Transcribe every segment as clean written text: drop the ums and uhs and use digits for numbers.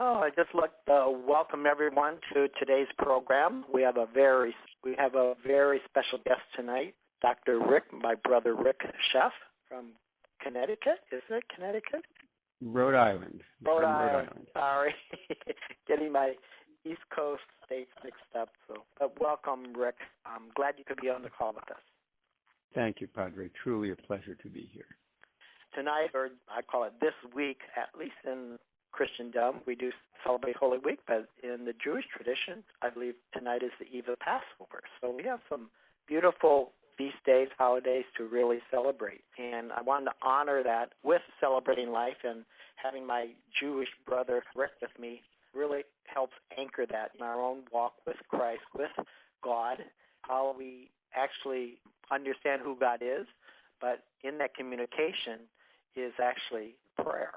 Oh, I just like to welcome everyone to today's program. We have a very special guest tonight, Dr. Rick, my brother Rick Sheff from Connecticut. Isn't it Connecticut? Rhode Island. Rhode Island. Sorry, getting my East Coast states mixed up. But welcome, Rick. I'm glad you could be on the call with us. Thank you, Padre. Truly a pleasure to be here. Tonight, or I call it this week, at least in Christendom, we do celebrate Holy Week, but in the Jewish tradition, I believe tonight is the eve of Passover. So we have some beautiful feast days, holidays to really celebrate. And I wanted to honor that with Celebrating Life, and having my Jewish brother Rick with me really helps anchor that in our own walk with Christ, with God, how we actually understand who God is, but in that communication is actually prayer,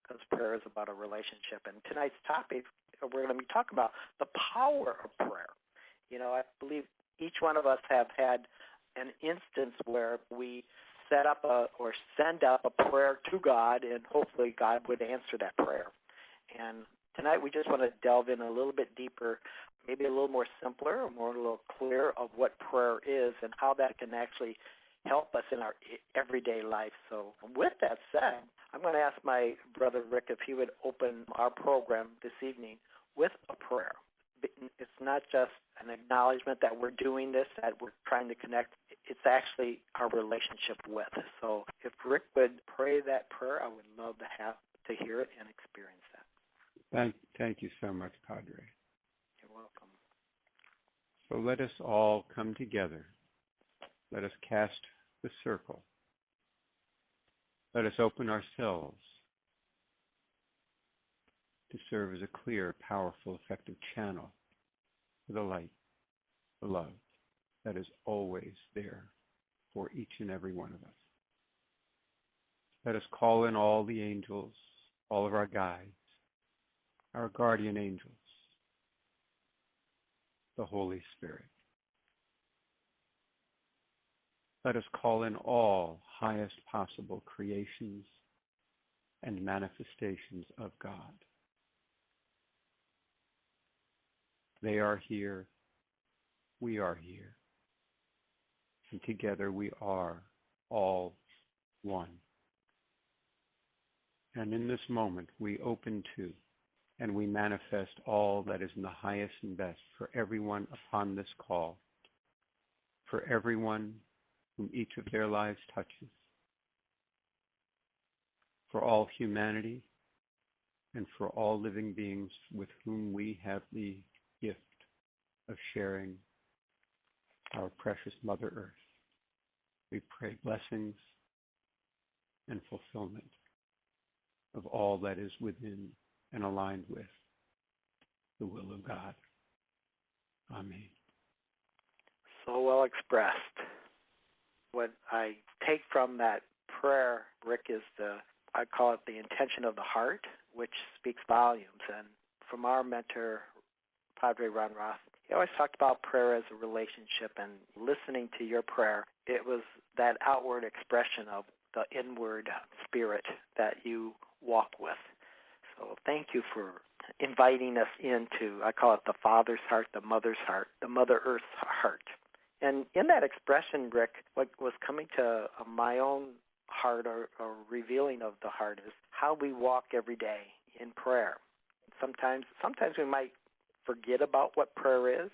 because prayer is about a relationship. And tonight's topic, we're going to be talking about the power of prayer. You know, I believe each one of us have had an instance where we set up or send up a prayer to God, and hopefully God would answer that prayer. And tonight we just want to delve in a little bit deeper, maybe a little more simpler, or a little clearer of what prayer is and how that can actually help us in our everyday life. So with that said, I'm going to ask my brother Rick if he would open our program this evening with a prayer. It's not just an acknowledgement that we're doing this, that we're trying to connect. It's actually our relationship with. So if Rick would pray that prayer, I would love to hear it and experience that. Thank you so much, Padre. You're welcome. So let us all come together. Let us cast the circle. Let us open ourselves to serve as a clear, powerful, effective channel for the light, the love that is always there for each and every one of us. Let us call in all the angels, all of our guides, our guardian angels, the Holy Spirit. Let us call in all highest possible creations and manifestations of God. They are here. We are here. And together we are all one. And in this moment we open to and we manifest all that is in the highest and best for everyone upon this call, for everyone whom each of their lives touches, for all humanity, and for all living beings with whom we have the gift of sharing our precious Mother Earth. We pray blessings and fulfillment of all that is within and aligned with the will of God. Amen. So well expressed. What I take from that prayer, Rick, is I call it the intention of the heart, which speaks volumes. And from our mentor, Padre Ron Roth, he always talked about prayer as a relationship, and listening to your prayer, it was that outward expression of the inward spirit that you walk with. So thank you for inviting us into, I call it the Father's heart, the Mother's heart, the Mother Earth's heart. And in that expression, Rick, what was coming to my own heart or revealing of the heart is how we walk every day in prayer. Sometimes we might forget about what prayer is,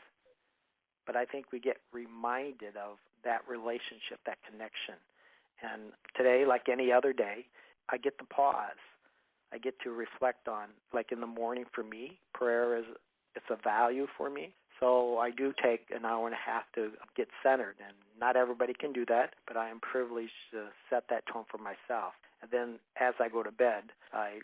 but I think we get reminded of that relationship, that connection. And today, like any other day, I get to pause. I get to reflect on, like in the morning for me, prayer it's a value for me. So I do take an hour and a half to get centered, and not everybody can do that, but I am privileged to set that tone for myself. And then as I go to bed, I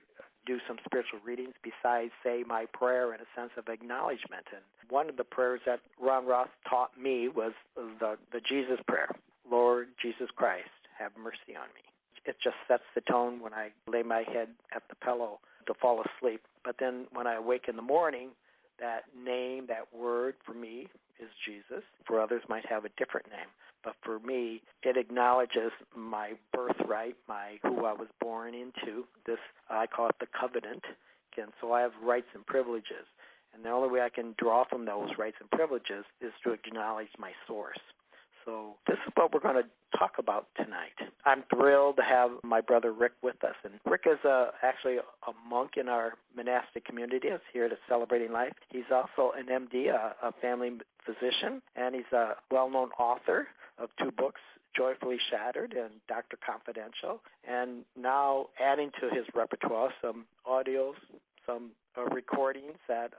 do some spiritual readings besides say my prayer in a sense of acknowledgement. And one of the prayers that Ron Roth taught me was the Jesus prayer. Lord Jesus Christ, have mercy on me. It just sets the tone when I lay my head at the pillow to fall asleep. But then when I wake in the morning, that name, that word for me is Jesus. For others might have a different name. But for me, it acknowledges my birthright, who I was born into. This, I call it the covenant, and so I have rights and privileges. And the only way I can draw from those rights and privileges is to acknowledge my source. So this is what we're going to talk about tonight. I'm thrilled to have my brother Rick with us. And Rick is actually a monk in our monastic community. He's here to Celebrating Life. He's also an MD, a family physician, and he's a well-known author of 2 books, Joyfully Shattered and Dr. Confidential, and now adding to his repertoire some audios, some recordings that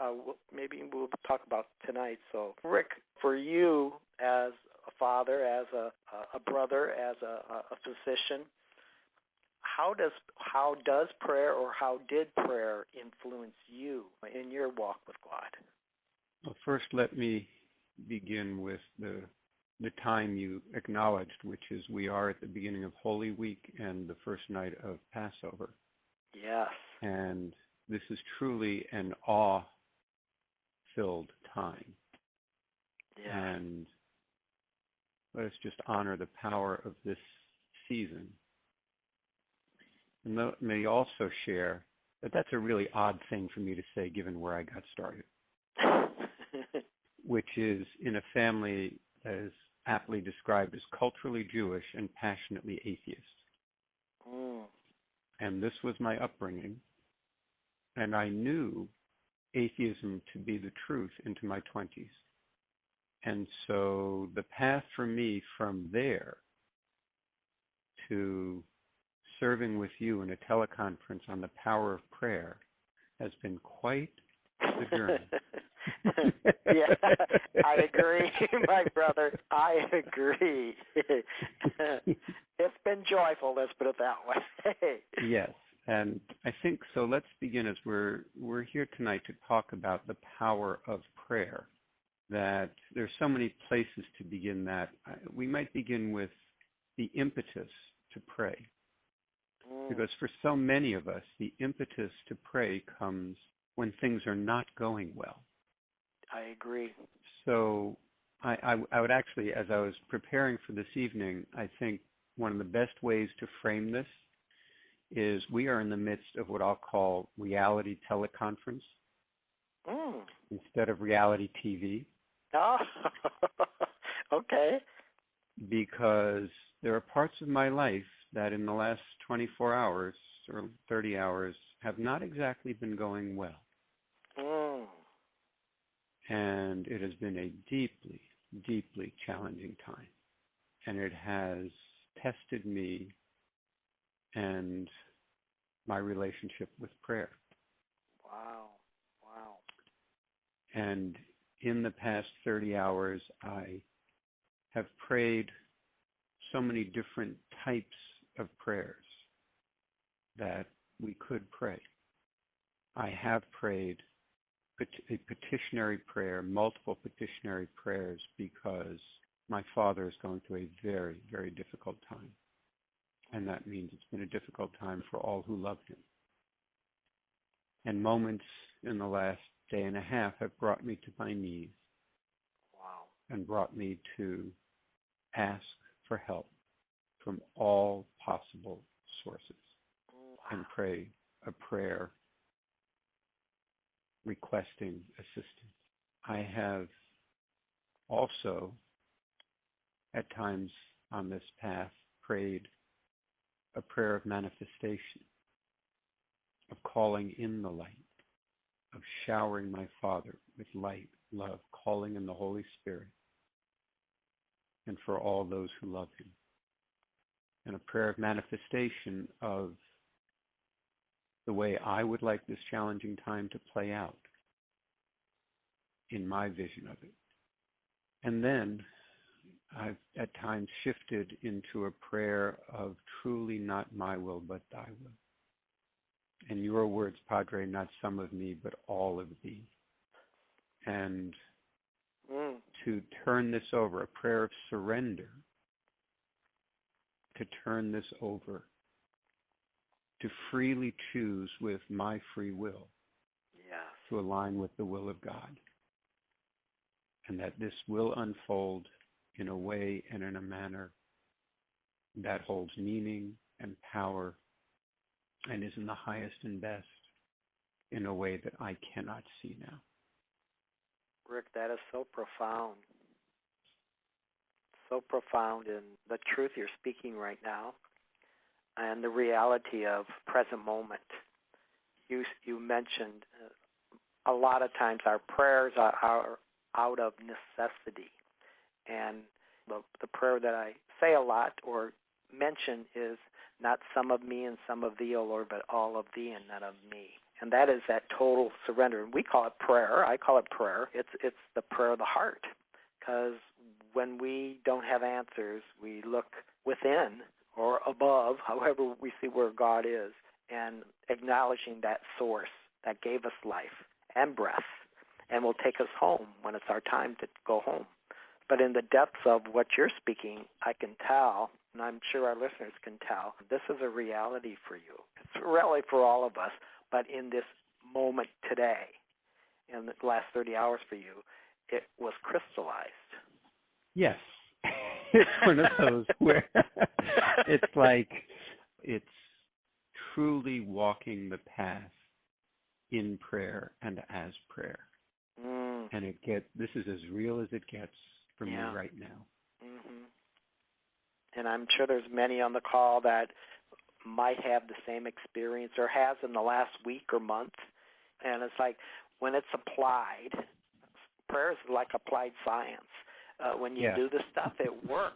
maybe we'll talk about tonight. So, Rick, for you as a father, as a brother, as a physician, how does prayer, or how did prayer influence you in your walk with God? Well, first, let me begin with the time you acknowledged, which is we are at the beginning of Holy Week and the first night of Passover. Yes. And this is truly an awe-filled time. Yeah. And let us just honor the power of this season. And let me also share that that's a really odd thing for me to say given where I got started, which is in a family that is aptly described as culturally Jewish and passionately atheist. And this was my upbringing, and I knew atheism to be the truth into my 20s. And so the path for me from there to serving with you in a teleconference on the power of prayer has been quite the journey. Yeah, I agree, my brother. I agree. It's been joyful, let's put it that way. Yes, and I think so. Let's begin as we're here tonight to talk about the power of prayer. That there's so many places to begin that. We might begin with the impetus to pray. Because for so many of us, the impetus to pray comes when things are not going well. I agree. So I would actually, as I was preparing for this evening, I think one of the best ways to frame this is we are in the midst of what I'll call reality teleconference instead of reality TV. Oh, okay. Because there are parts of my life that in the last 24 hours or 30 hours have not exactly been going well. And it has been a deeply, deeply challenging time. And it has tested me and my relationship with prayer. Wow. And in the past 30 hours, I have prayed so many different types of prayers that we could pray. I have prayed a petitionary prayer, multiple petitionary prayers, because my father is going through a very, very difficult time. And that means it's been a difficult time for all who love him. And moments in the last day and a half have brought me to my knees. Wow. And brought me to ask for help from all possible sources. Wow. And pray a prayer requesting assistance. I have also, at times on this path, prayed a prayer of manifestation, of calling in the light, of showering my Father with light, love, calling in the Holy Spirit, and for all those who love him. And a prayer of manifestation of the way I would like this challenging time to play out in my vision of it. And then I've at times shifted into a prayer of truly not my will, but thy will. And your words, Padre, not some of me, but all of thee. And to turn this over, a prayer of surrender, to turn this over, to freely choose with my free will, to align with the will of God. And that this will unfold in a way and in a manner that holds meaning and power and is in the highest and best in a way that I cannot see now. Rick, that is so profound. So profound in the truth you're speaking right now and the reality of present moment. You mentioned a lot of times our prayers are out of necessity. And the prayer that I say a lot or mention is not some of me and some of thee, O Lord, but all of thee and none of me. And that is that total surrender. And we call it prayer. I call it prayer. It's the prayer of the heart. Because when we don't have answers, we look within or above, however we see where God is, and acknowledging that source that gave us life and breath and will take us home when it's our time to go home. But in the depths of what you're speaking, I can tell, and I'm sure our listeners can tell, this is a reality for you. It's a reality for all of us, but in this moment today, in the last 30 hours for you, it was crystallized. Yes. It's one of those where it's like it's truly walking the path in prayer and as prayer. And this is as real as it gets for me right now. Mm-hmm. And I'm sure there's many on the call that might have the same experience or has in the last week or month. And it's like when it's applied, prayer is like applied science. When you do the stuff, it works.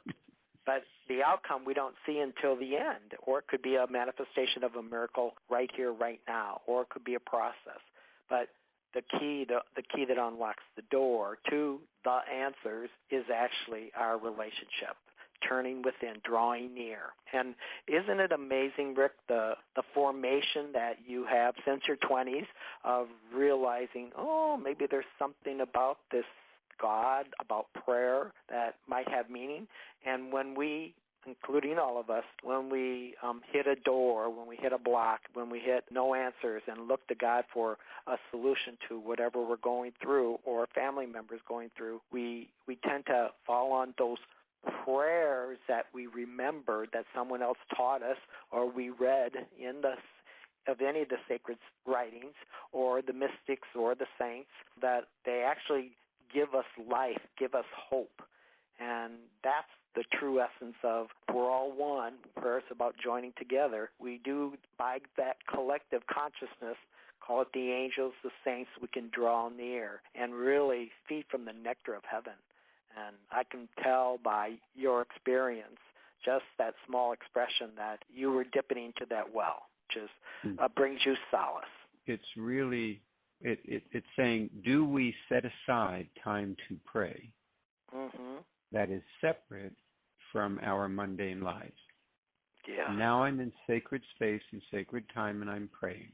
But the outcome we don't see until the end. Or it could be a manifestation of a miracle right here, right now. Or it could be a process. But the key that unlocks the door to the answers is actually our relationship, turning within, drawing near. And isn't it amazing, Rick, the formation that you have since your 20s of realizing, maybe there's something about this God, about prayer that might have meaning. And when we, including all of us, when we hit a door, when we hit a block, when we hit no answers and look to God for a solution to whatever we're going through or family members going through, we tend to fall on those prayers that we remembered that someone else taught us or we read in of any of the sacred writings or the mystics or the saints, that they actually give us life, give us hope. And that's the true essence of we're all one. Prayer is about joining together. We do, by that collective consciousness, call it the angels, the saints, we can draw near and really feed from the nectar of heaven. And I can tell by your experience, just that small expression, that you were dipping into that well, which brings you solace. It's really, it's saying, do we set aside time to pray that is separate from our mundane lives? Yeah. Now I'm in sacred space and sacred time and I'm praying.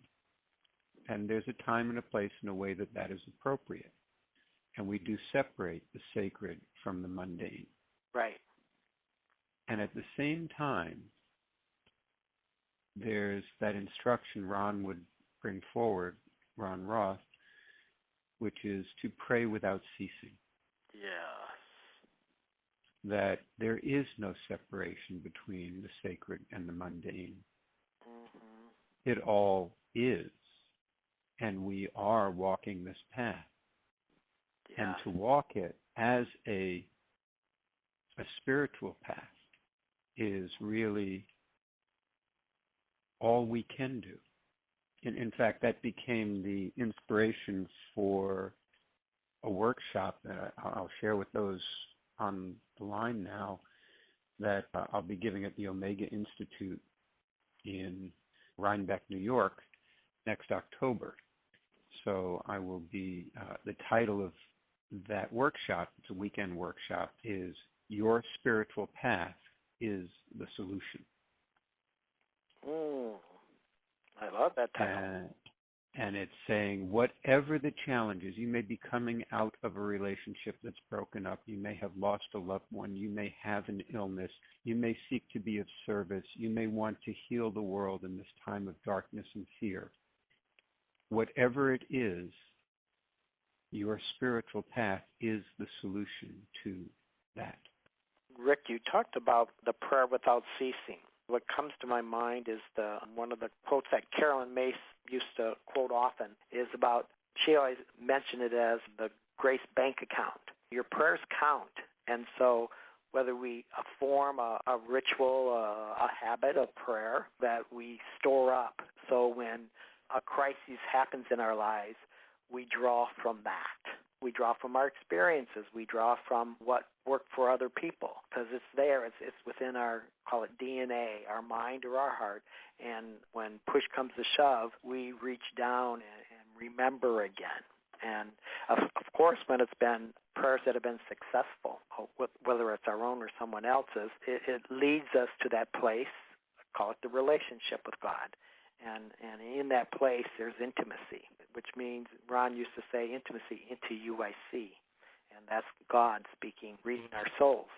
And there's a time and a place and a way that is appropriate. And we do separate the sacred from the mundane. Right. And at the same time, there's that instruction Ron would bring forward, Ron Roth, which is to pray without ceasing. Yes. That there is no separation between the sacred and the mundane. It all is. And we are walking this path. And to walk it as a spiritual path is really all we can do. In fact, that became the inspiration for a workshop that I'll share with those on the line now that I'll be giving at the Omega Institute in Rhinebeck, New York, next October. So I will be, the title of that workshop, it's a weekend workshop, is Your Spiritual Path is the Solution. I love that title. And it's saying whatever the challenges, you may be coming out of a relationship that's broken up, you may have lost a loved one, you may have an illness, you may seek to be of service, you may want to heal the world in this time of darkness and fear. Whatever it is, your spiritual path is the solution to that. Rick, you talked about the prayer without ceasing. What comes to my mind is one of the quotes that Carolyn Mace used to quote often is about, she always mentioned it as the grace bank account. Your prayers count. And so whether we form a ritual, a habit of prayer that we store up, so when a crisis happens in our lives, we draw from that. We draw from our experiences. We draw from what worked for other people, because it's there. It's within our, call it DNA, our mind or our heart. And when push comes to shove, we reach down and remember again. And, of course, when it's been prayers that have been successful, whether it's our own or someone else's, it leads us to that place, call it the relationship with God. And in that place, there's intimacy, which means, Ron used to say, intimacy, into you I see. And that's God speaking, reading our souls.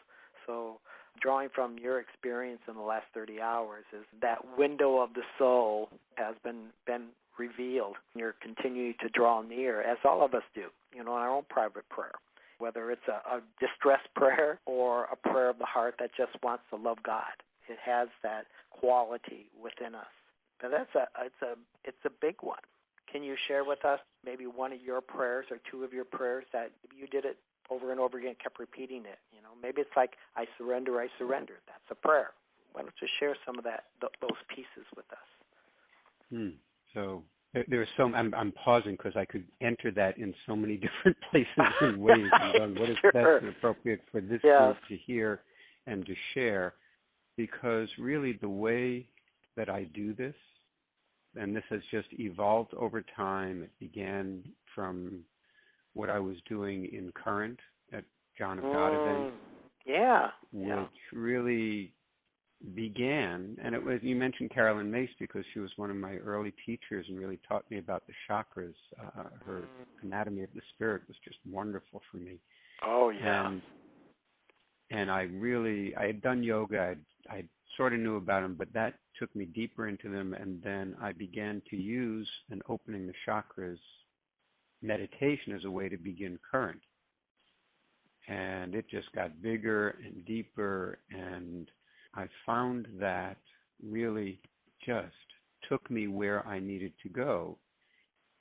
So drawing from your experience in the last 30 hours is that window of the soul has been revealed. You're continuing to draw near, as all of us do, in our own private prayer, whether it's a distress prayer or a prayer of the heart that just wants to love God. It has that quality within us. Now it's a big one. Can you share with us maybe one of your prayers or two of your prayers that you did it over and over again, kept repeating it? Maybe it's like, I surrender, I surrender. That's a prayer. Why don't you share some of those pieces with us? So there's I'm pausing because I could enter that in so many different places and ways. And what is best and appropriate for this group to hear and to share? Because really the way that I do this, and this has just evolved over time. It began from what I was doing in Current at John of God event. Which really began, and it was, you mentioned Carolyn Mace because she was one of my early teachers and really taught me about the chakras. Her Anatomy of the Spirit was just wonderful for me. Oh, yeah. And I had done yoga. I sort of knew about them, but that took me deeper into them, and then I began to use an opening the chakras meditation as a way to begin Current. And it just got bigger and deeper, and I found that really just took me where I needed to go.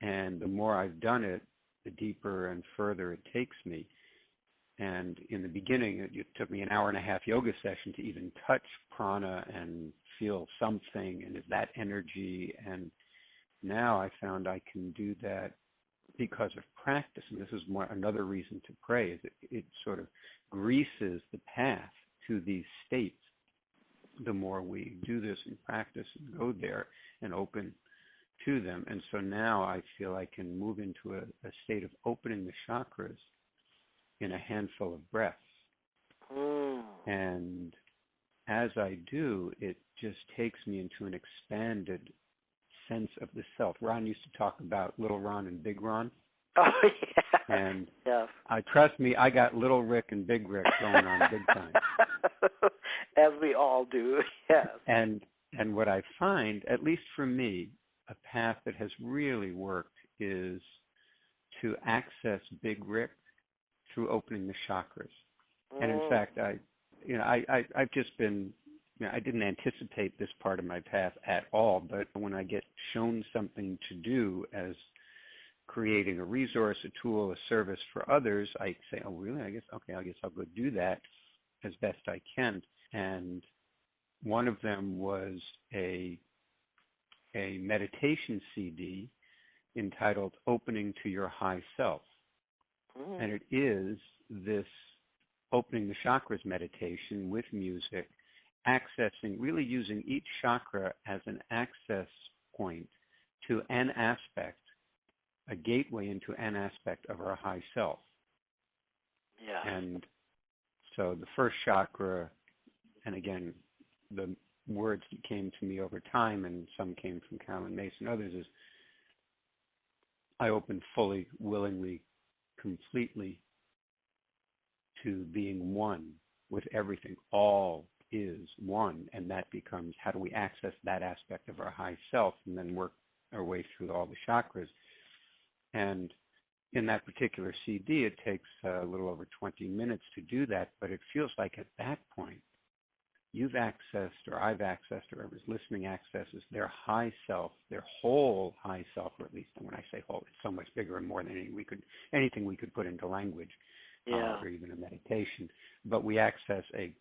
And the more I've done it, the deeper and further it takes me. And in the beginning, it took me an hour-and-a-half yoga session to even touch prana and feel something, and is that energy. And now I found I can do that because of practice. And this is another reason to pray, is it sort of greases the path to these states. The more we do this and practice and go there and open to them. And so now I feel I can move into a state of opening the chakras in a handful of breaths. And as I do, it just takes me into an expanded sense of the self. Ron used to talk about little Ron and big Ron. Oh, yeah. And trust me, I got little Rick and big Rick going on big time. As we all do, yes. And what I find, at least for me, a path that has really worked is to access big Rick through opening the chakras. And in fact, I've just been, I didn't anticipate this part of my path at all, but when I get shown something to do as creating a resource, a tool, a service for others, I say, oh, really? I guess I'll go do that as best I can. And one of them was a meditation CD entitled Opening to Your High Self. And it is this opening the chakras meditation with music, accessing, really using each chakra as an access point to an aspect, a gateway into an aspect of our high self. Yeah. And so the first chakra, and again, the words that came to me over time, and some came from Carolyn Mace and others, is I open fully, willingly, completely to being one with everything. All is one, and that becomes, how do we access that aspect of our high self and then work our way through all the chakras. And in that particular CD, it takes a little over 20 minutes to do that, but it feels like at that point, you've accessed, or I've accessed, or whoever's listening accesses their high self, their whole high self, or at least when I say whole, it's so much bigger and more than anything we could put into language, or even a meditation. But we access a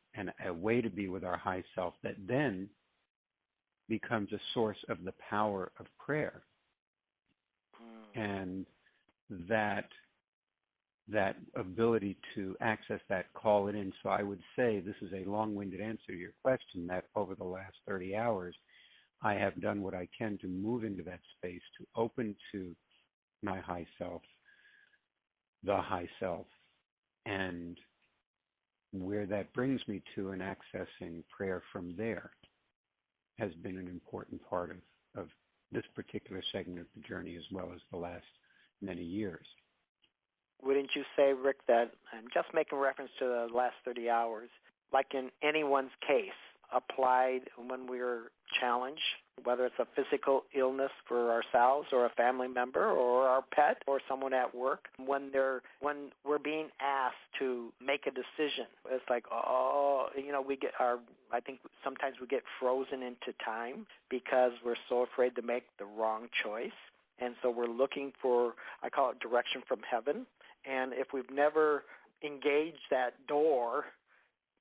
way to be with our high self that then becomes a source of the power of prayer. And that ability to access that, call it in. So I would say, this is a long-winded answer to your question, that over the last 30 hours, I have done what I can to move into that space, to open to my high self, the high self, and where that brings me to, and accessing prayer from there has been an important part of this particular segment of the journey, as well as the last many years. Wouldn't you say, Rick, that, I'm just making reference to the last 30 hours, like in anyone's case, applied when we're challenged, whether it's a physical illness for ourselves or a family member or our pet or someone at work, when we're being asked to make a decision, it's like, I think sometimes we get frozen into time because we're so afraid to make the wrong choice. And so we're looking for, I call it direction from heaven. And if we've never engaged that door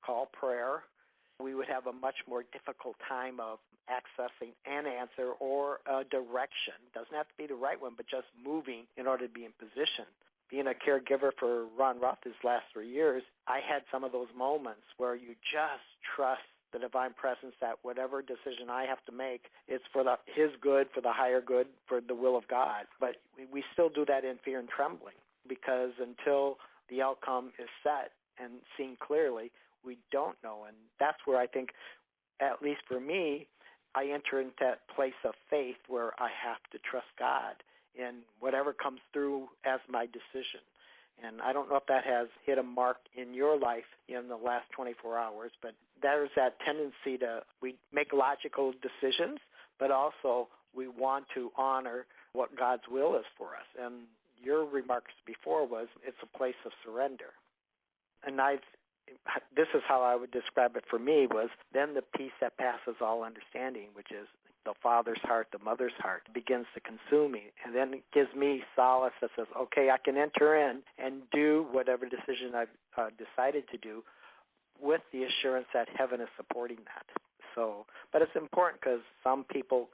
called prayer, we would have a much more difficult time of accessing an answer or a direction. It doesn't have to be the right one, but just moving in order to be in position. Being a caregiver for Ron Roth his last 3 years, I had some of those moments where you just trust the divine presence that whatever decision I have to make, it's for his good, for the higher good, for the will of God. But we still do that in fear and trembling, because until the outcome is set and seen clearly, we don't know. And that's where I think, at least for me, I enter into that place of faith where I have to trust God in whatever comes through as my decision. And I don't know if that has hit a mark in your life in the last 24 hours, but there's that tendency we make logical decisions, but also we want to honor what God's will is for us. And your remarks before was it's a place of surrender. And this is how I would describe it for me, was then the peace that passes all understanding, which is the father's heart, the mother's heart, begins to consume me. And then it gives me solace that says, okay, I can enter in and do whatever decision I've decided to do with the assurance that heaven is supporting that. So, but it's important because some people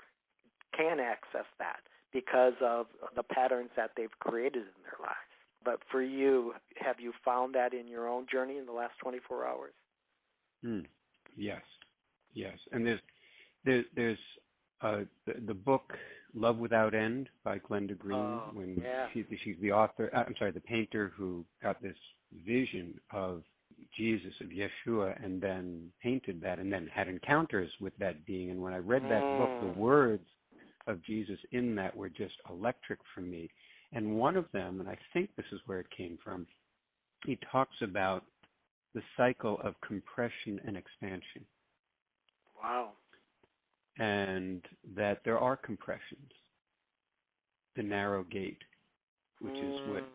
can access that because of the patterns that they've created in their lives. But for you, have you found that in your own journey in the last 24 hours? Yes. And there's the book Love Without End by Glenda Green. She's the author. The painter who got this vision of Jesus, of Yeshua, and then painted that, and then had encounters with that being. And when I read that book, the words of Jesus in that were just electric for me. And one of them, and I think this is where it came from, he talks about the cycle of compression and expansion. Wow. And that there are compressions. The narrow gate, which is what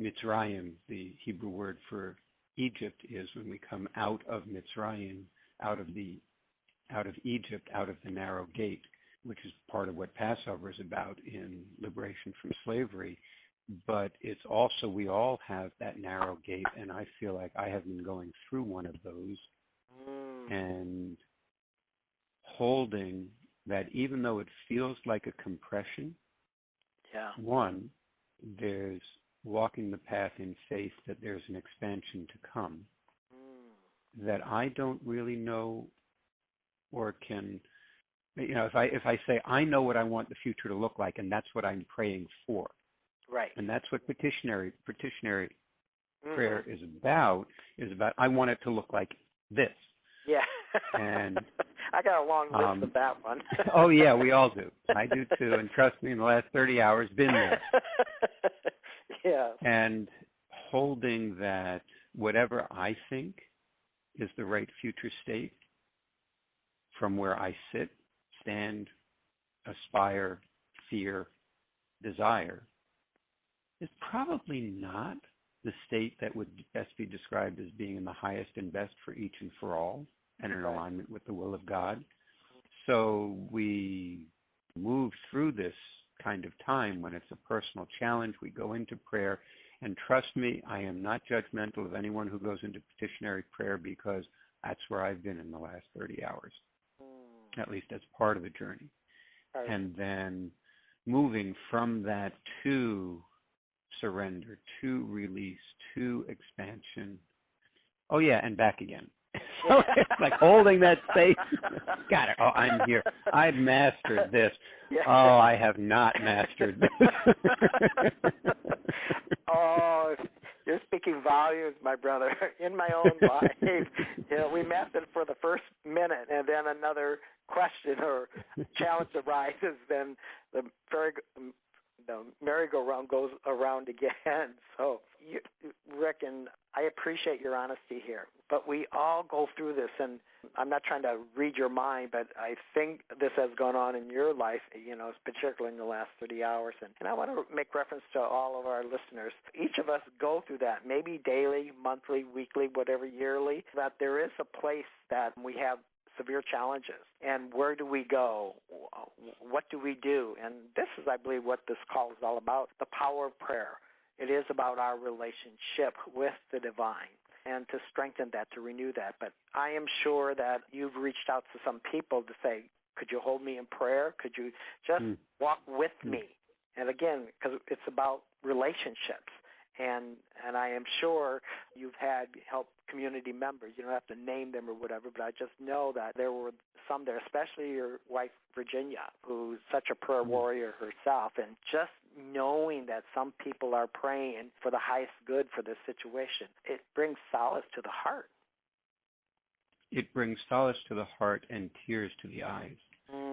Mitzrayim, the Hebrew word for Egypt, is when we come out of Mitzrayim, out of Egypt, out of the narrow gate, which is part of what Passover is about in liberation from slavery. But it's also, we all have that narrow gate, and I feel like I have been going through one of those and holding that, even though it feels like a compression, one, there's walking the path in faith that there's an expansion to come that I don't really know or can. If I say I know what I want the future to look like, and that's what I'm praying for, right? And that's what petitionary prayer is about. I want it to look like this. Yeah. And I got a long list of that one. Oh yeah, we all do. I do too. And trust me, in the last 30 hours, been there. Yeah. And holding that whatever I think is the right future state from where I sit, stand, aspire, fear, desire, is probably not the state that would best be described as being in the highest and best for each and for all. and in alignment with the will of God. So we move through this kind of time when it's a personal challenge. We go into prayer, and trust me, I am not judgmental of anyone who goes into petitionary prayer, because that's where I've been in the last 30 hours, at least as part of the journey. Right. And then moving from that to surrender, to release, to expansion. Oh, yeah, and back again. So it's like holding that space. Got it. Oh, I'm here. I've mastered this. Yeah. Oh, I have not mastered this. Oh, you're speaking volumes, my brother. In my own life, we mastered it for the first minute, and then another question or challenge arises, then the merry-go-round goes around again. So, Rick, and I appreciate your honesty here, but we all go through this, and I'm not trying to read your mind, but I think this has gone on in your life, particularly in the last 30 hours, and I want to make reference to all of our listeners. Each of us go through that, maybe daily, monthly, weekly, whatever, yearly, that there is a place that we have severe challenges. And where do we go? What do we do? And this is, I believe, what this call is all about, the power of prayer. It is about our relationship with the divine and to strengthen that, to renew that. But I am sure that you've reached out to some people to say, could you hold me in prayer? Could you just walk with me? And again, because it's about relationships. And I am sure you've had help community members. You don't have to name them or whatever, but I just know that there were some there, especially your wife, Virginia, who's such a prayer warrior herself. And just knowing that some people are praying for the highest good for this situation, it brings solace to the heart. It brings solace to the heart and tears to the eyes.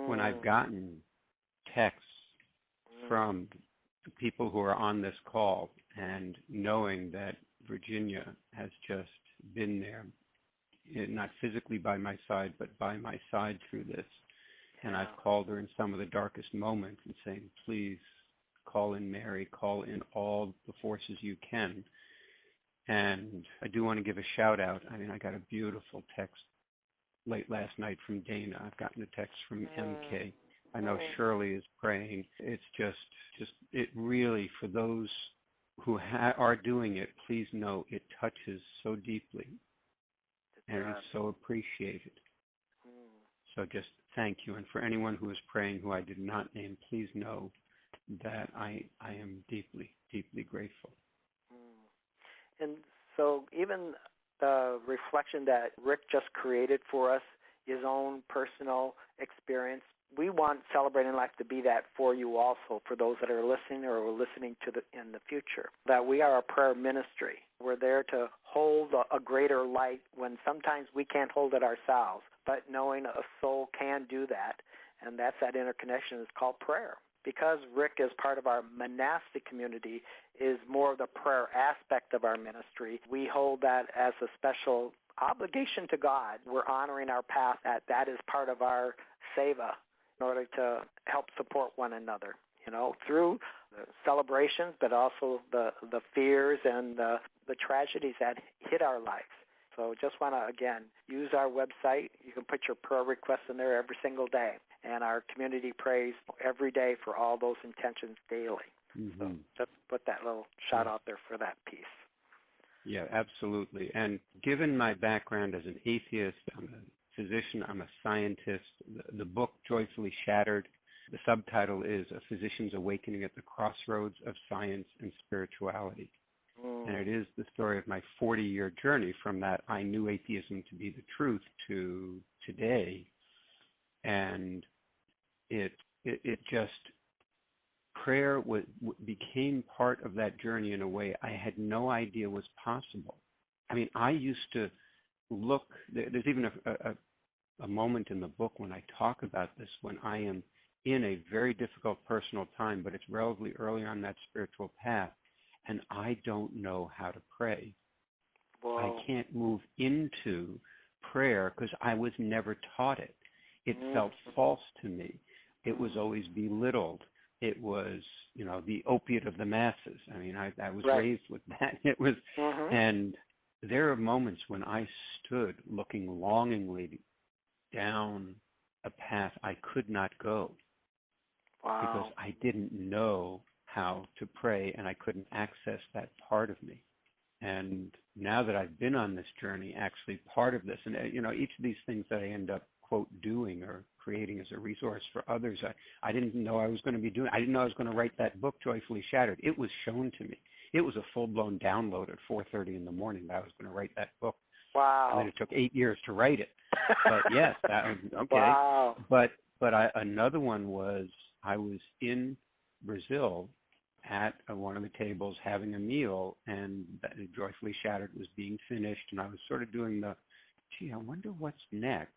When I've gotten texts from people who are on this call, and knowing that Virginia has just been there, not physically by my side, but by my side through this. And I've called her in some of the darkest moments and saying, please call in Mary, call in all the forces you can. And I do want to give a shout out. I mean, I got a beautiful text late last night from Dana. I've gotten a text from MK. I know Shirley is praying. It's just it really, for those who are doing it, please know it touches so deeply, and it's so appreciated. So just thank you. And for anyone who is praying who I did not name, please know that I am deeply, deeply grateful. And so even the reflection that Rick just created for us, his own personal experience, we want Celebrating Life to be that for you also, for those that are listening or are listening to in the future, that we are a prayer ministry. We're there to hold a greater light when sometimes we can't hold it ourselves, but knowing a soul can do that, and that's that interconnection is called prayer. Because Rick is part of our monastic community, is more of the prayer aspect of our ministry, we hold that as a special obligation to God. We're honoring our path. That is part of our seva, in order to help support one another, through the celebrations, but also the fears and the tragedies that hit our lives. So just want to, again, use our website. You can put your prayer requests in there every single day, and our community prays every day for all those intentions daily. Mm-hmm. So just put that little shout out there for that piece. Yeah, absolutely. And given my background as an atheist, I'm a physician, I'm a scientist. The book, Joyfully Shattered, the subtitle is A Physician's Awakening at the Crossroads of Science and Spirituality. And it is the story of my 40-year journey from that I knew atheism to be the truth to today. And it just, prayer became part of that journey in a way I had no idea was possible. I mean, I used to look, there's even a moment in the book when I talk about this, when I am in a very difficult personal time, but it's relatively early on that spiritual path, and I don't know how to pray. Whoa. I can't move into prayer because I was never taught it. It felt false to me. It was always belittled. It was, the opiate of the masses. I mean, I was raised with that. It was, and there are moments when I stood looking longingly down a path I could not go because I didn't know how to pray and I couldn't access that part of me. And now that I've been on this journey, actually part of this, and each of these things that I end up, quote, doing or creating as a resource for others, I didn't know I was going to be doing. I didn't know I was going to write that book, Joyfully Shattered. It was shown to me. It was a full-blown download at 4:30 in the morning that I was going to write that book. Wow. And then it took 8 years to write it. But yes, that was okay. Wow. But another one was I was in Brazil at one of the tables having a meal, and Joyfully Shattered was being finished, and I was sort of doing I wonder what's next.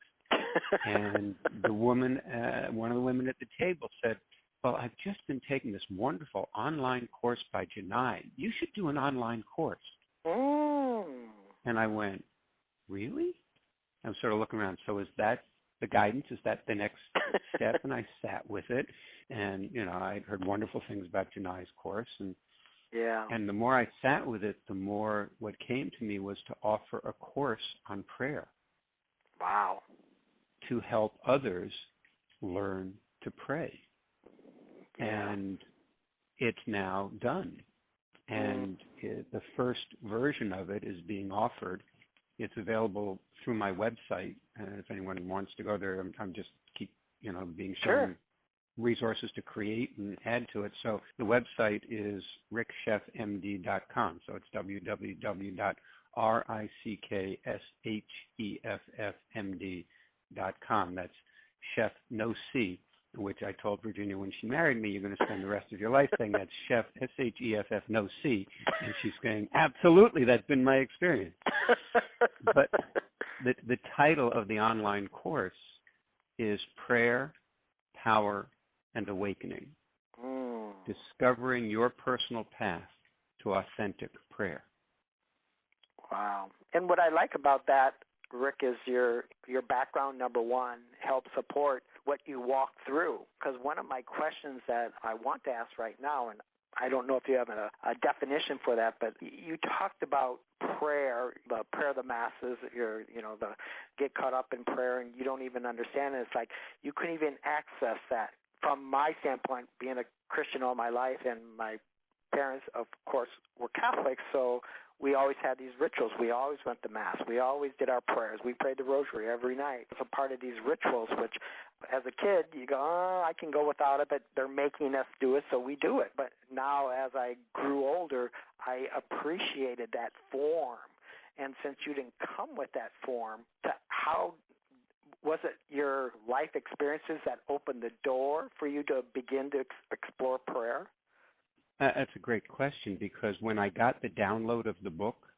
And the woman, one of the women at the table said, well, I've just been taking this wonderful online course by Janai. You should do an online course. And I went, really? I'm sort of looking around. So is that the guidance? Is that the next step? And I sat with it. And, I'd heard wonderful things about Janai's course. And the more I sat with it, the more what came to me was to offer a course on prayer. Wow. To help others learn to pray. Yeah. And it's now done. And the first version of it is being offered. It's available through my website. And if anyone wants to go there, I'm just keep, being shown resources to create and add to it. So the website is ricsheffmd.com. So it's www.rickheffmd.com. That's Sheff, no C, which I told Virginia when she married me, you're going to spend the rest of your life saying that's Sheff, S-H-E-F-F, no C. And she's saying, absolutely, that's been my experience. But the title of the online course is Prayer, Power, and Awakening. Discovering your personal path to authentic prayer. Wow. And what I like about that, Rick, is your background, number one, helps support what you walk through. Because one of my questions that I want to ask right now, and I don't know if you have a definition for that, but you talked about prayer, the prayer of the masses, the get caught up in prayer and you don't even understand it. It's like you couldn't even access that. From my standpoint, being a Christian all my life, and my parents, of course, were Catholics, so we always had these rituals. We always went to Mass. We always did our prayers. We prayed the rosary every night. It's a part of these rituals, which as a kid, you go, I can go without it, but they're making us do it, so we do it. But now as I grew older, I appreciated that form. And since you didn't come with that form, how was it your life experiences that opened the door for you to begin to explore prayer? That's a great question, because when I got the download of the book,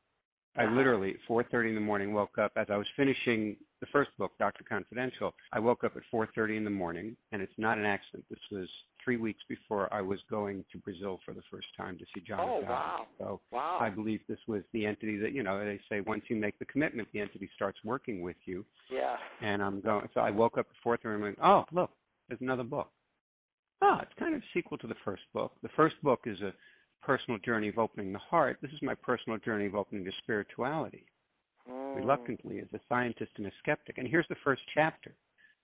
I literally, at 4:30 in the morning, woke up as I was finishing the first book, Dr. Confidential. I woke up at 4:30 in the morning, and it's not an accident. This was 3 weeks before I was going to Brazil for the first time to see John of God. So I believe this was the entity that, they say once you make the commitment, the entity starts working with you. Yeah. And I'm going. So I woke up at 4:30 and went, oh, look, there's another book. Oh, it's kind of a sequel to the first book. The first book is a personal journey of opening the heart. This is my personal journey of opening to spirituality, reluctantly, as a scientist and a skeptic. And here's the first chapter.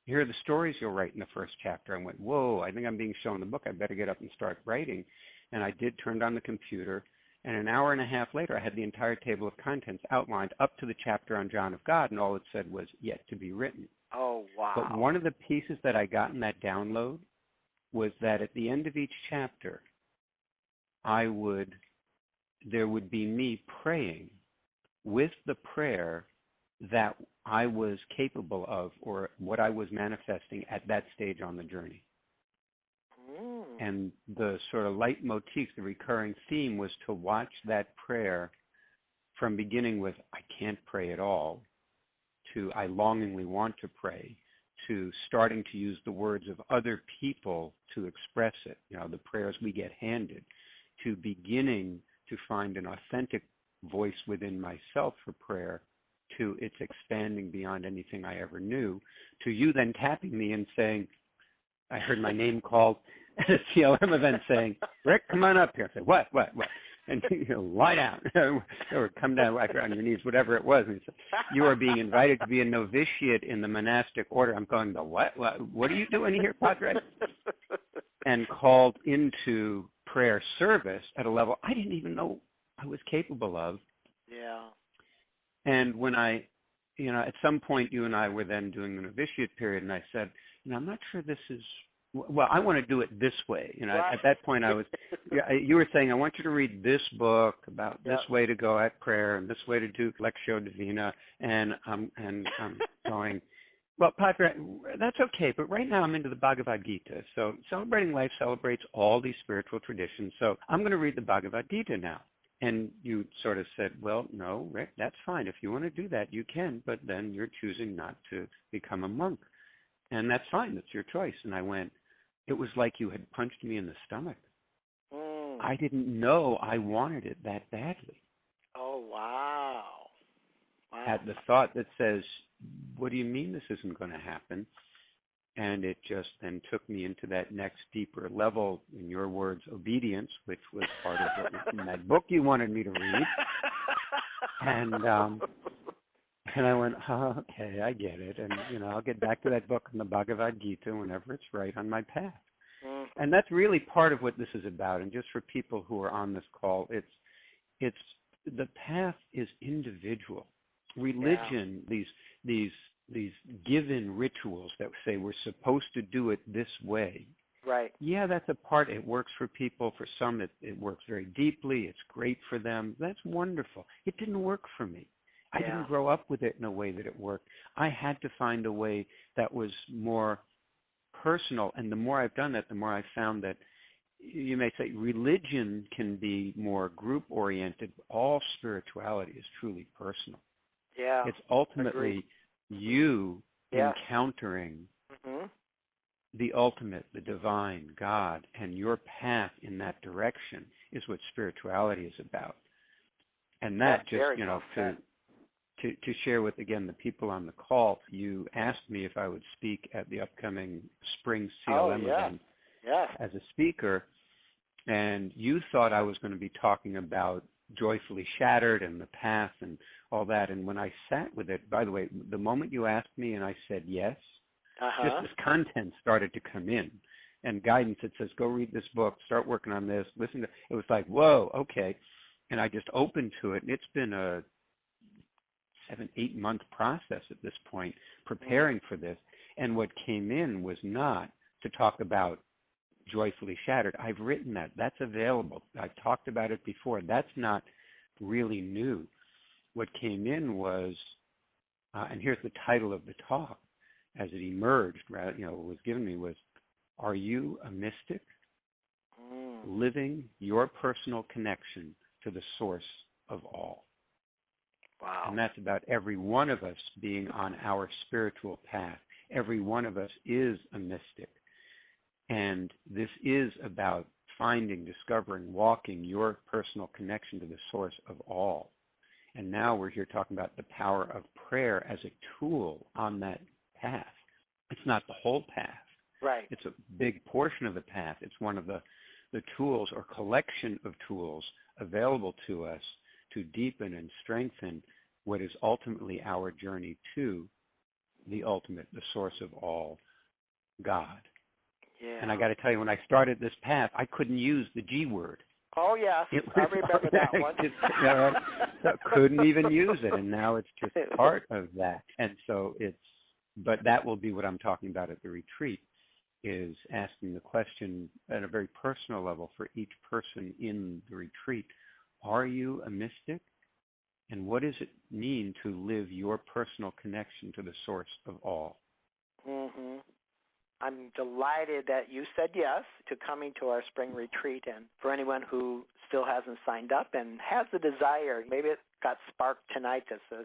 Here are the stories you'll write in the first chapter. I went, whoa, I think I'm being shown the book. I better get up and start writing. And I did, turned on the computer, and an hour and a half later, I had the entire table of contents outlined up to the chapter on John of God, and all it said was, yet to be written. Oh, wow. But one of the pieces that I got in that download was that at the end of each chapter, there would be me praying with the prayer that I was capable of, or what I was manifesting at that stage on the journey. And the sort of leitmotif, the recurring theme, was to watch that prayer from beginning with, I can't pray at all, to I longingly want to pray, to starting to use the words of other people to express it, the prayers we get handed, to beginning to find an authentic voice within myself for prayer, to its expanding beyond anything I ever knew, to you then tapping me and saying, I heard my name called at a CLM event saying, Rick, come on up here. I said, what? and lie down, or come down on your knees, whatever it was. And he said, you are being invited to be a novitiate in the monastic order. I'm going, the what? What are you doing here, Padre? And called into prayer service at a level I didn't even know I was capable of. Yeah. And when I, at some point you and I were then doing the novitiate period, and I said, I'm not sure this is, well, I want to do it this way. Right. At that point I was, you were saying, I want you to read this book about this way to go at prayer and this way to do Lectio Divina. And I'm going, well, Padre, that's okay, but right now I'm into the Bhagavad Gita. So Celebrating Life celebrates all these spiritual traditions. So I'm going to read the Bhagavad Gita now. And you sort of said, well, no, Rick, that's fine. If you want to do that, you can, but then you're choosing not to become a monk. And that's fine. That's your choice. And I went, it was like you had punched me in the stomach. I didn't know I wanted it that badly. Oh, wow. At the thought that says, what do you mean this isn't going to happen? And it just then took me into that next deeper level, in your words, obedience, which was part of what was in that book you wanted me to read. And I went, oh, okay, I get it. And, I'll get back to that book in the Bhagavad Gita whenever it's right on my path. Mm-hmm. And that's really part of what this is about. And just for people who are on this call, it's the path is individual. Religion, these given rituals that say we're supposed to do it this way. Right. Yeah, that's a part. It works for people. For some, it works very deeply. It's great for them. That's wonderful. It didn't work for me. I didn't grow up with it in a way that it worked. I had to find a way that was more personal. And the more I've done that, the more I've found that you may say religion can be more group-oriented. All spirituality is truly personal. Yeah. It's ultimately you encountering the ultimate, the divine, God, and your path in that direction is what spirituality is about. And that to share with, again, the people on the call, you asked me if I would speak at the upcoming spring CLM event as a speaker, and you thought I was going to be talking about Joyfully Shattered and the path and all that. And when I sat with it, by the way, the moment you asked me and I said yes, just this content started to come in and guidance that says, go read this book, start working on this, listen to it. Was like, whoa, okay. And I just opened to it. And it's been a 7-8 month process at this point preparing for this. And what came in was not to talk about Joyfully Shattered. I've written that. That's available. I've talked about it before. That's not really new. What came in was, and here's the title of the talk, as it emerged, was given me was, are you a mystic? Living your personal connection to the source of all. Wow. And that's about every one of us being on our spiritual path. Every one of us is a mystic. And this is about finding, discovering, walking your personal connection to the source of all. And now we're here talking about the power of prayer as a tool on that path. It's not the whole path. Right. It's a big portion of the path. It's one of the tools or collection of tools available to us to deepen and strengthen what is ultimately our journey to the ultimate, the source of all, God. Yeah. And I got to tell you, when I started this path, I couldn't use the G word. Oh, yes. I remember that one. So couldn't even use it, and now it's just part of that. And so but that will be what I'm talking about at the retreat, is asking the question at a very personal level for each person in the retreat, are you a mystic? And what does it mean to live your personal connection to the source of all? Mm-hmm. I'm delighted that you said yes to coming to our spring retreat. And for anyone who still hasn't signed up and has the desire, maybe it got sparked tonight that says,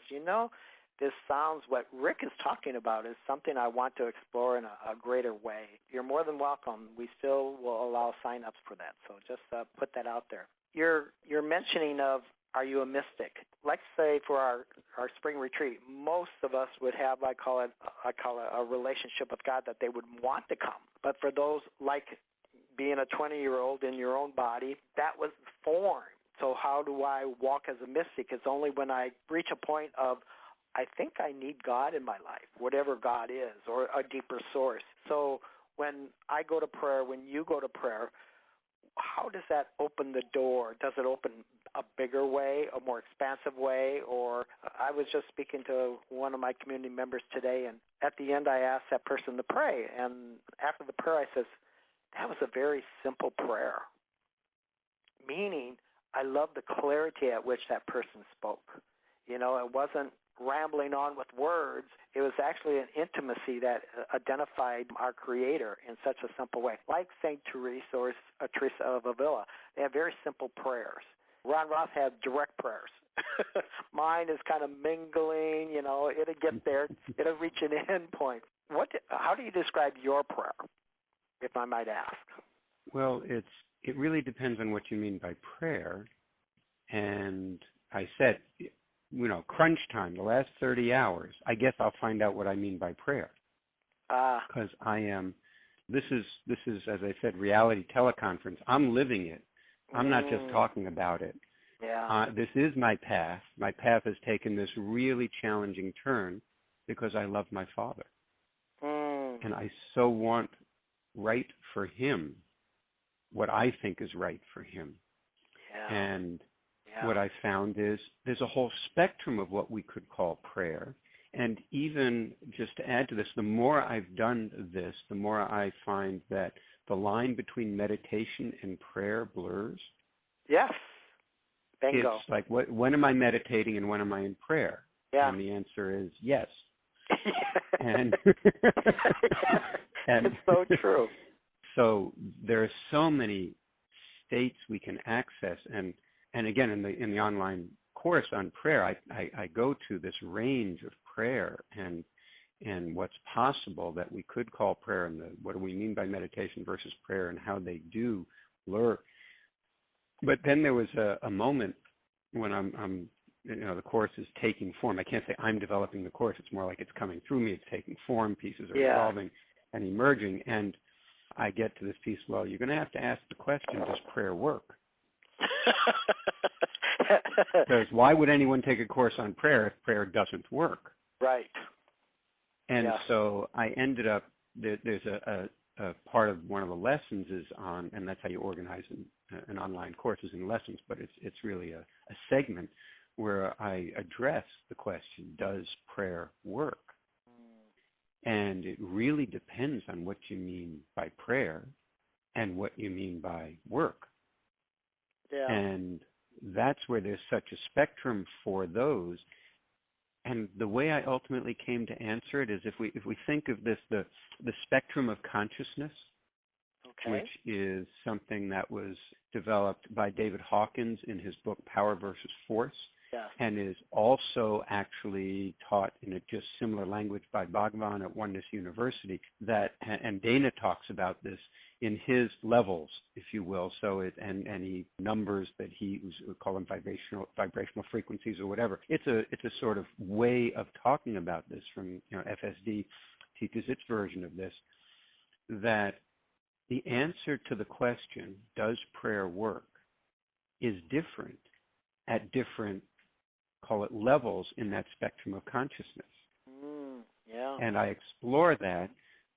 this sounds, what Rick is talking about is something I want to explore in a greater way. You're more than welcome. We still will allow sign-ups for that. So just put that out there. You're mentioning of, are you a mystic? Let's say for our spring retreat, most of us would have, I call it a relationship with God that they would want to come. But for those like being a 20-year-old in your own body, that was foreign. So how do I walk as a mystic? It's only when I reach a point of, I think I need God in my life, whatever God is, or a deeper source. So when I go to prayer, when you go to prayer, how does that open the door? Does it open a bigger way, a more expansive way? Or I was just speaking to one of my community members today, and at the end I asked that person to pray. And after the prayer I says, that was a very simple prayer. Meaning, I love the clarity at which that person spoke. You know, it wasn't rambling on with words. It was actually an intimacy that identified our Creator in such a simple way. Like St. Teresa or Teresa of Avila, they have very simple prayers. Ron Roth had direct prayers. Mine is kind of mingling, you know, it'll get there. It'll reach an end point. How do you describe your prayer, if I might ask? Well, it really depends on what you mean by prayer. And I said, you know, crunch time, the last 30 hours, I guess I'll find out what I mean by prayer. Because this is, as I said, reality teleconference. I'm living it. I'm not just talking about it. Yeah. This is my path. My path has taken this really challenging turn because I love my Father. And I so want right for him what I think is right for him. Yeah. And what I found is there's a whole spectrum of what we could call prayer. And even just to add to this, the more I've done this, the more I find that the line between meditation and prayer blurs. Yes. Bingo. It's like, when am I meditating and when am I in prayer? Yeah. And the answer is yes. And it's so true. So there are so many states we can access, and again, in the online course on prayer, I go to this range of prayer and what's possible that we could call prayer, and what do we mean by meditation versus prayer, and how they do blur. But then there was a moment when I'm the course is taking form. I can't say I'm developing the course. It's more like it's coming through me. It's taking form. Pieces are evolving and emerging. And I get to this piece, well, you're going to have to ask the question, does prayer work? Because why would anyone take a course on prayer if prayer doesn't work? Right. And so I ended up, there's a part of one of the lessons is on, and that's how you organize an online course is in lessons, but it's really a segment where I address the question, does prayer work? And it really depends on what you mean by prayer and what you mean by work. Yeah. And that's where there's such a spectrum for those. And the way I ultimately came to answer it is if we think of this, the spectrum of consciousness, which is something that was developed by David Hawkins in his book Power versus Force, and is also actually taught in a just similar language by Bhagavan at Oneness University. And Dana talks about this in his levels, if you will. So and he numbers that we call them vibrational frequencies or whatever. It's a sort of way of talking about this from FSD teaches its version of this, that the answer to the question, does prayer work, is different at different, call it levels in that spectrum of consciousness. And I explore that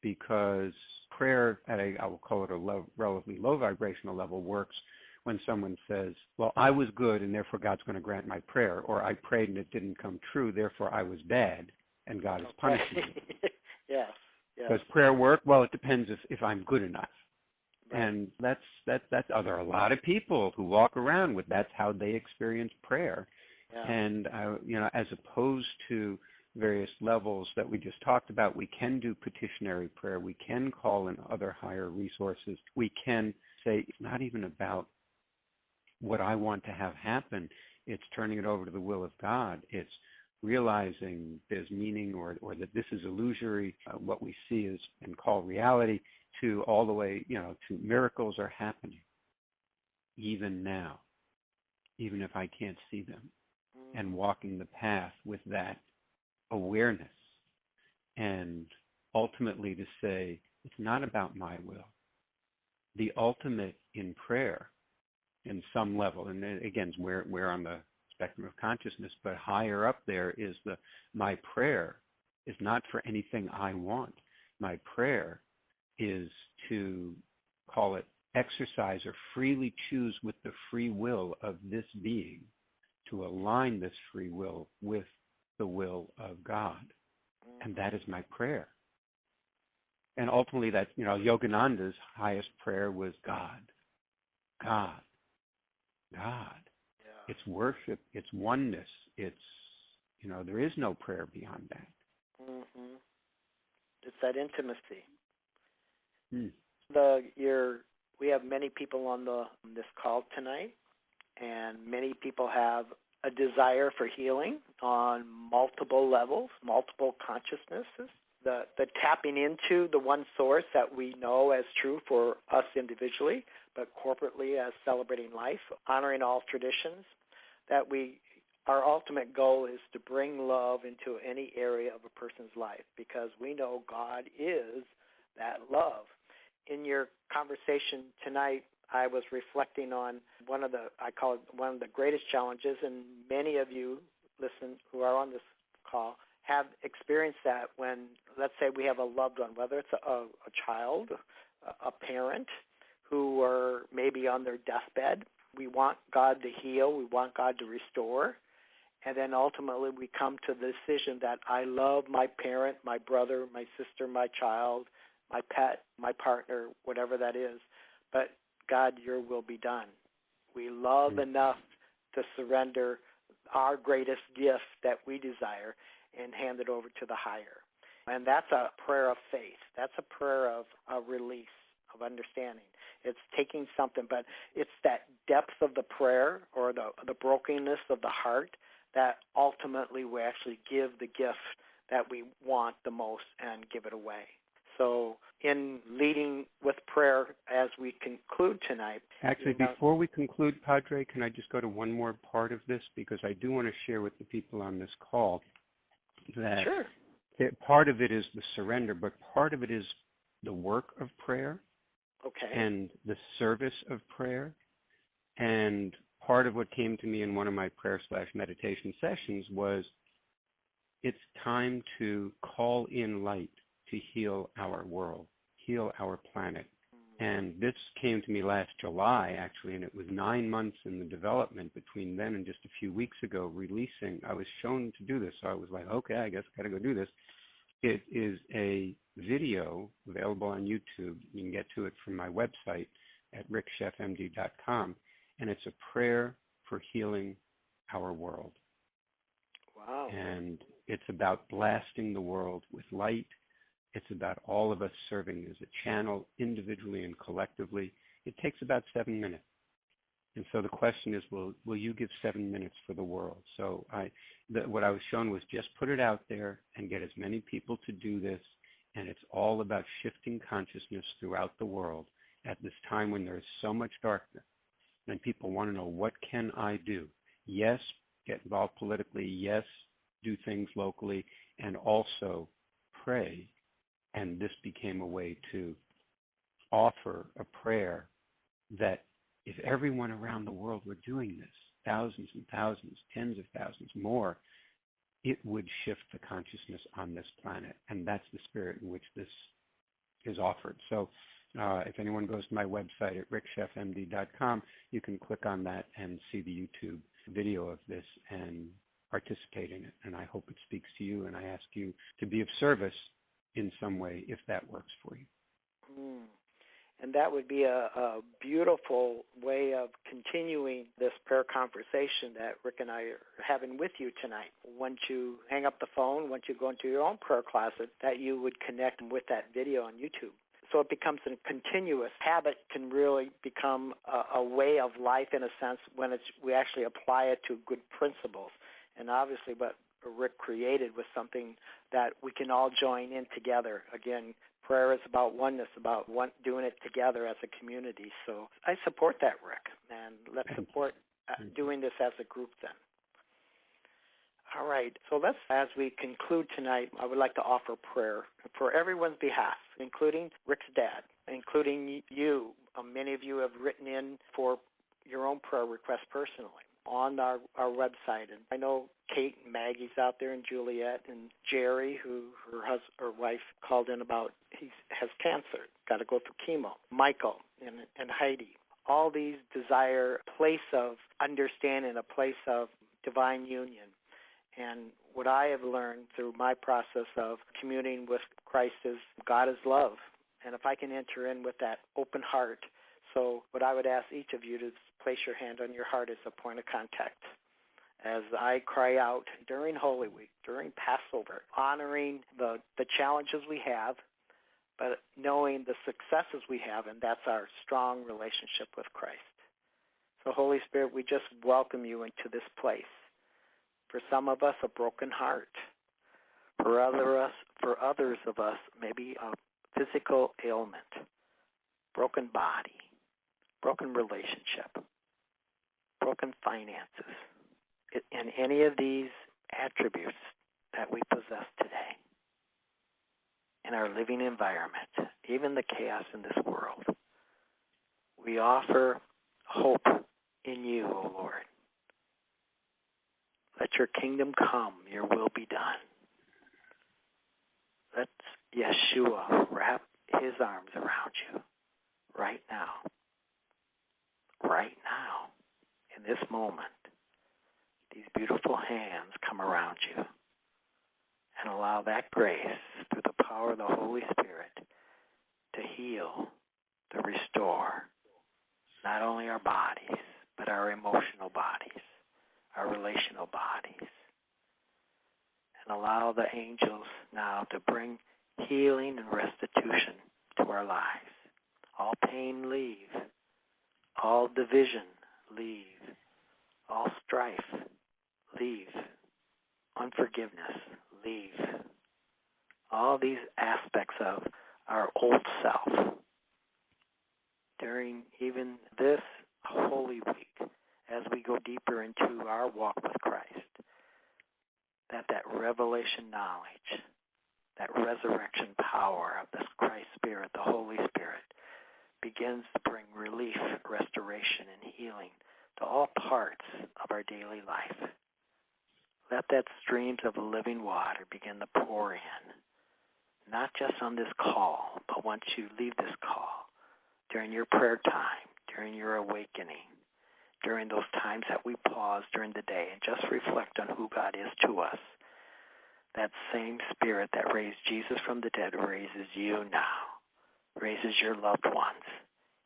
because prayer at I will call it a relatively low vibrational level works when someone says, well, I was good and therefore God's going to grant my prayer, or I prayed and it didn't come true, therefore I was bad and God is punishing me. Yes. Does prayer work? Well, it depends if I'm good enough. Right. And there are a lot of people who walk around with that's how they experience prayer. Yeah. And as opposed to various levels that we just talked about, we can do petitionary prayer. We can call in other higher resources. We can say it's not even about what I want to have happen. It's turning it over to the will of God. It's realizing there's meaning or that this is illusory, what we see is and call reality, to all the way, to miracles are happening even now, even if I can't see them, and walking the path with that awareness, and ultimately to say, it's not about my will. The ultimate in prayer in some level. And then, again, we're on the spectrum of consciousness, but higher up there is my prayer is not for anything I want. My prayer is to, call it, exercise or freely choose with the free will of this being to align this free will with the will of God. And that is my prayer. And ultimately that, Yogananda's highest prayer was God, God, God. Yeah. It's worship, it's oneness, it's, there is no prayer beyond that. Mm-hmm. It's that intimacy. Hmm. We have many people on this call tonight, and many people have a desire for healing on multiple levels, multiple consciousnesses. The tapping into the one source that we know as true for us individually, but corporately as Celebrating Life, honoring all traditions, our ultimate goal is to bring love into any area of a person's life, because we know God is that love. In your conversation tonight, I was reflecting on one of the greatest challenges, and many of you who are on this call have experienced that when, let's say, we have a loved one, whether it's a child, a parent, who are maybe on their deathbed. We want God to heal. We want God to restore. And then ultimately we come to the decision that I love my parent, my brother, my sister, my child, my pet, my partner, whatever that is. But God, your will be done. We love enough to surrender our greatest gift that we desire and hand it over to the higher. And that's a prayer of faith. That's a prayer of release, of understanding. It's taking something, but it's that depth of the prayer or the brokenness of the heart that ultimately we actually give the gift that we want the most and give it away. So in leading with prayer as we conclude tonight. Actually, before we conclude, Padre, can I just go to one more part of this? Because I do want to share with the people on this call that part of it is the surrender, but part of it is the work of prayer and the service of prayer. And part of what came to me in one of my prayer/meditation sessions was it's time to call in light to heal our world, heal our planet. And this came to me last July, actually, and it was 9 months in the development between then and just a few weeks ago releasing. I was shown to do this, so I was like, okay, I guess I got to go do this. It is a video available on YouTube. You can get to it from my website at ricksheffmd.com, and it's a prayer for healing our world. Wow. And it's about blasting the world with light. It's about all of us serving as a channel individually and collectively. It takes about 7 minutes. And so the question is, will you give 7 minutes for the world? So what I was shown was just put it out there and get as many people to do this. And it's all about shifting consciousness throughout the world at this time when there's so much darkness. And people want to know, what can I do? Yes, get involved politically. Yes, do things locally. And also pray. And this became a way to offer a prayer that if everyone around the world were doing this, thousands and thousands, tens of thousands more, it would shift the consciousness on this planet. And that's the spirit in which this is offered. So if anyone goes to my website at ricksheffmd.com, you can click on that and see the YouTube video of this and participate in it. And I hope it speaks to you, and I ask you to be of service in some way if that works for you. And that would be a beautiful way of continuing this prayer conversation that Rick and I are having with you tonight. Once you hang up the phone, once you go into your own prayer closet, that you would connect with that video on YouTube. So it becomes a continuous habit, can really become a way of life in a sense when we actually apply it to good principles. And obviously what Rick created was something that we can all join in together. Again, prayer is about oneness, about doing it together as a community. So I support that, Rick, and let's support doing this as a group then. All right, so as we conclude tonight, I would like to offer prayer for everyone's behalf, including Rick's dad, including you. Many of you have written in for your own prayer request personally on our website. And I know Kate and Maggie's out there, and Juliet and Jerry, who her wife called in about he has cancer, got to go through chemo. Michael and Heidi. All these desire a place of understanding, a place of divine union. And what I have learned through my process of communing with Christ is God is love. And if I can enter in with that open heart, so what I would ask each of you to place your hand on your heart as a point of contact. As I cry out during Holy Week, during Passover, honoring the challenges we have, but knowing the successes we have, and that's our strong relationship with Christ. So Holy Spirit, we just welcome you into this place. For some of us, a broken heart. For others of us, maybe a physical ailment, broken body, broken relationship, broken finances. In any of these attributes that we possess today, in our living environment, even the chaos in this world, we offer hope in you, O Lord. Let your kingdom come, your will be done. Let Yeshua wrap his arms around you right now, in this moment. These beautiful hands come around you and allow that grace through the power of the Holy Spirit to heal, to restore not only our bodies, but our emotional bodies, our relational bodies. And allow the angels now to bring healing and restitution to our lives. All pain leave. All division leave. All strife leave. Unforgiveness leave. All these aspects of our old self during even this Holy Week, as we go deeper into our walk with Christ, that revelation knowledge, that resurrection power of this Christ Spirit, the Holy Spirit, begins to bring relief, restoration, and healing to all parts of our daily life. Let that streams of living water begin to pour in, not just on this call, but once you leave this call, during your prayer time, during your awakening, during those times that we pause during the day and just reflect on who God is to us. That same Spirit that raised Jesus from the dead raises you now, raises your loved ones,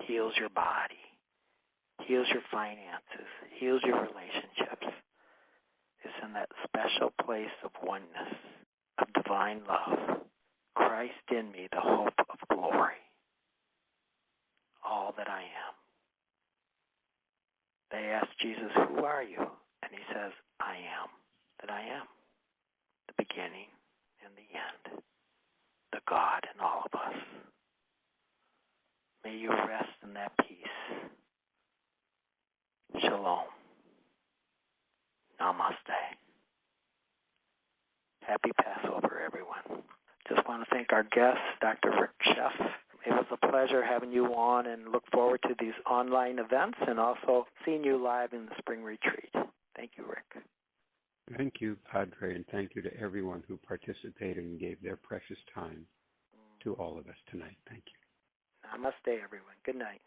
heals your body, heals your finances, heals your relationships. It's in that special place of oneness, of divine love. Christ in me, the hope of glory. All that I am. They asked Jesus, who are you? And he says, I am that I am. The beginning and the end. The God in all of us. May you rest in that peace. Shalom. Namaste. Happy Passover, everyone. Just want to thank our guest, Dr. Rick Sheff. It was a pleasure having you on, and look forward to these online events and also seeing you live in the spring retreat. Thank you, Rick. Thank you, Padre, and thank you to everyone who participated and gave their precious time to all of us tonight. Thank you. Namaste, everyone. Good night.